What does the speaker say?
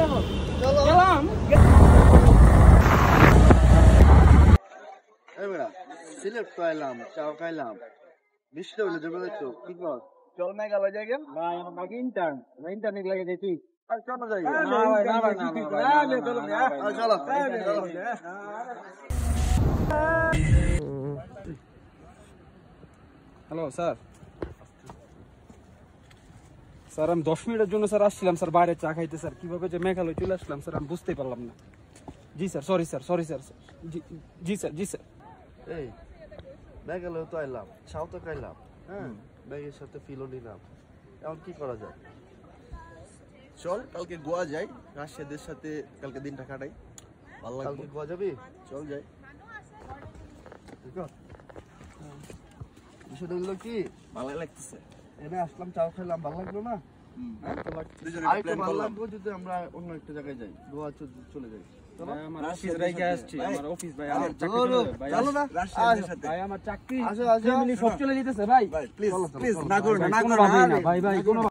চলো গেলাম। সিলেট তো এলাম, চাও খাইলাম, বৃষ্টি হইলে জমে যাচ্ছ, কি কর? চল মেঘালয় যাই গেল ভাই, আমার ইন্টারনেট লাগে যাইছি। চলো যাই চলো। হ্যালো স্যার, স্যার আমি 10 মিনিটের জন্য স্যার আসছিলাম স্যার বাইরে চা খাইতে। স্যার কিভাবে যে মেঘালয় চলে আসলাম স্যার আমি বুঝতেই পারলাম না। জি sir, sorry sir, sorry sir. জি স্যার, জি স্যার। এই মেঘালয় তো এলাম, চাও তো খাইলাম, হ্যাঁ ব্যাগের সাথে ফিলও নিলাম, এখন কি করা যায়? চল কালকে গোয়া যাই, রাশিয়াদের সাথে কালকে দিনটা কাটাই, ভালো লাগবে। কালকে গোয়া যাবি? চল যাই। বিষয়টা হলো কি, ভালো লাগতেছে। এনে আসলাম, চাও খাইলাম, ভালো লাগলো না? আরেকটু ভালো লাগবে যদি আমরা অন্য একটা জায়গায় যাই, গোয়া চলে যাই। আমার অফিস রেখে আসছি, আমার অফিস ভাই, আমার চাকরি ভাই, চলো না রাশিয়াদের সাথে ভাই আমার চাকরি আসো ফ্যামিলি সব চলে যেতেছে ভাই। প্লিজ প্লিজ না করো না, ভাই, কোনো ভাই কোনো